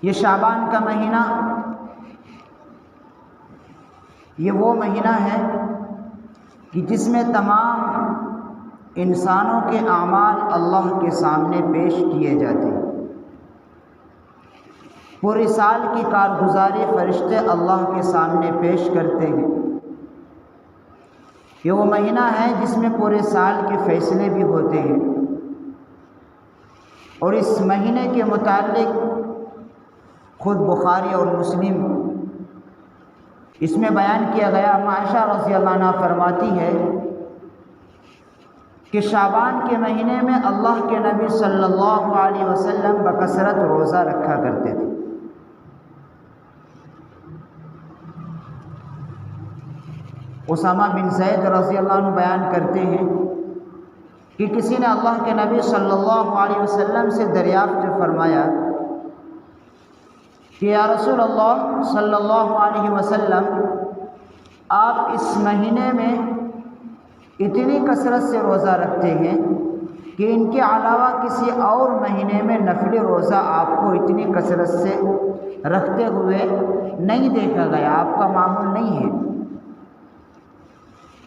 یہ شعبان کا مہینہ، یہ وہ مہینہ ہے کہ جس میں تمام انسانوں کے اعمال اللہ کے سامنے پیش کیے جاتے ہیں۔ پورے سال کی کارگزاری فرشتے اللہ کے سامنے پیش کرتے ہیں۔ یہ وہ مہینہ ہے جس میں پورے سال کے فیصلے بھی ہوتے ہیں، اور اس مہینے کے متعلق خود بخاری اور مسلم اس میں بیان کیا گیا۔ عائشہ رضی اللہ عنہ فرماتی ہے کہ شعبان کے مہینے میں اللہ کے نبی صلی اللہ علیہ وسلم بکثرت روزہ رکھا کرتے تھے۔ اسامہ بن زید رضی اللہ عنہ بیان کرتے ہیں کہ کسی نے اللہ کے نبی صلی اللہ علیہ وسلم سے دریافت فرمایا کہ یا رسول اللہ صلی اللہ علیہ وسلم، آپ اس مہینے میں اتنی کثرت سے روزہ رکھتے ہیں کہ ان کے علاوہ کسی اور مہینے میں نفلی روزہ آپ کو اتنی کثرت سے رکھتے ہوئے نہیں دیکھا گیا، آپ کا معمول نہیں ہے،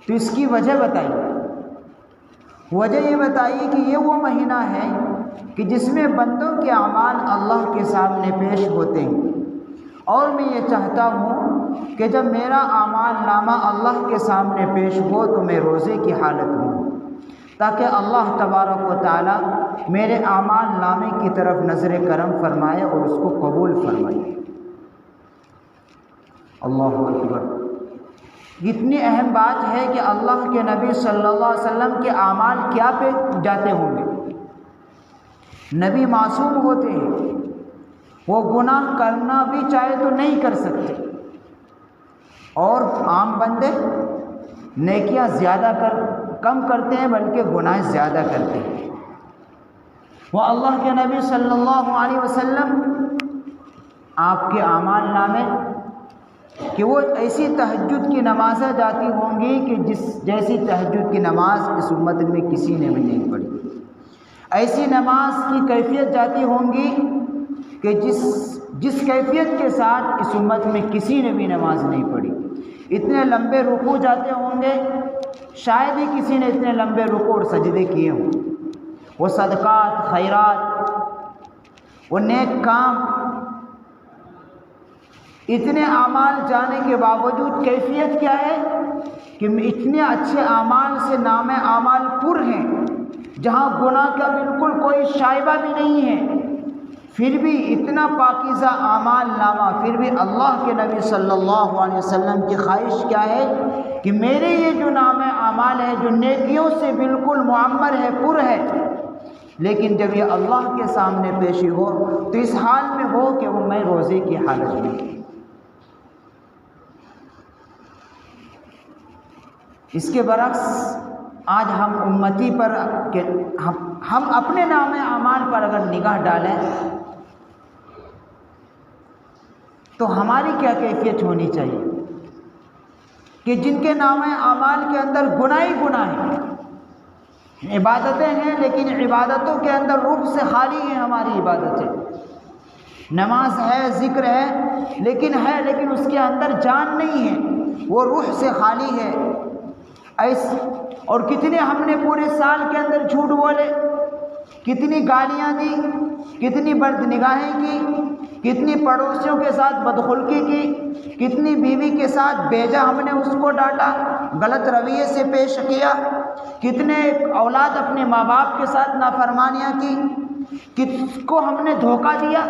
تو اس کی وجہ بتائیے۔ وجہ یہ بتائیے کہ یہ وہ مہینہ ہے کہ جس میں بندوں کے اعمال اللہ کے سامنے پیش ہوتے ہیں، اور میں یہ چاہتا ہوں کہ جب میرا اعمال نامہ اللہ کے سامنے پیش ہو تو میں روزے کی حالت میں ہوں، تاکہ اللہ تبارک و تعالی میرے اعمال نامے کی طرف نظر کرم فرمائے اور اس کو قبول فرمائے۔ اللہ اکبر! اتنی اہم بات ہے کہ اللہ کے نبی صلی اللہ علیہ وسلم کے اعمال کیا پہ جاتے ہوں گے؟ نبی معصوم ہوتے ہیں، وہ گناہ کرنا بھی چاہے تو نہیں کر سکتے، اور عام بندے نیکیاں کم کرتے ہیں بلکہ گناہ زیادہ کرتے ہیں۔ وہ اللہ کے نبی صلی اللہ علیہ وسلم آپ کے اعمال نامے کہ وہ ایسی تہجد کی نمازیں جاتی ہوں گی کہ جیسی تہجد کی نماز اس امت میں کسی نے بھی نہیں پڑھی، ایسی نماز کی کیفیت جاتی ہوں گی کہ جس کیفیت کے ساتھ اس امت میں کسی نے بھی نماز نہیں پڑھی۔ اتنے لمبے رکوع جاتے ہوں گے، شاید ہی کسی نے اتنے لمبے رکوع اور سجدے کیے ہوں۔ وہ صدقات، خیرات، وہ نیک کام، اتنے اعمال جانے کے باوجود کیفیت کیا ہے کہ اتنے اچھے اعمال سے نام اعمال پر ہیں، جہاں گناہ کا بالکل کوئی شائبہ بھی نہیں ہے، پھر بھی اتنا پاکیزہ اعمال نامہ، پھر بھی اللہ کے نبی صلی اللہ علیہ وسلم کی خواہش کیا ہے کہ میرے یہ جو نام اعمال ہے جو نیکیوں سے بالکل معمر ہے، پر ہے، لیکن جب یہ اللہ کے سامنے پیشی ہو تو اس حال میں ہو کہ وہ میں روزے کی حالت میں۔ اس کے برعکس آج ہم امتی پر کہ ہم اپنے نام اعمال پر اگر نگاہ ڈالیں تو ہماری کیا کیفیت ہونی چاہیے کہ جن کے نام اعمال کے اندر گناہ ہی گناہ ہیں، عبادتیں ہیں لیکن عبادتوں کے اندر روح سے خالی ہیں ہماری عبادتیں، نماز ہے، ذکر ہے، لیکن اس کے اندر جان نہیں ہے، وہ روح سے خالی ہے۔ اور کتنے ہم نے پورے سال کے اندر جھوٹ بولے، کتنی گالیاں دی، کتنی بد نگاہیں کی، کتنی پڑوسیوں کے ساتھ بدخلقی کی، کتنی بیوی کے ساتھ بیجا ہم نے اس کو ڈانٹا، غلط رویے سے پیش کیا، کتنے اولاد اپنے ماں باپ کے ساتھ نافرمانیاں کی، کس کو ہم نے دھوکہ دیا۔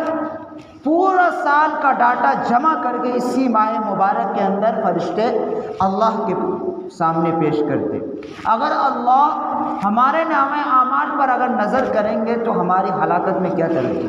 پورا سال کا ڈاٹا جمع کر کے اسی ماہ مبارک کے اندر فرشتے اللہ کے سامنے پیش کرتے۔ اگر اللہ ہمارے نام اعمال پر اگر نظر کریں گے تو ہماری ہلاکت میں کیا کریں گے؟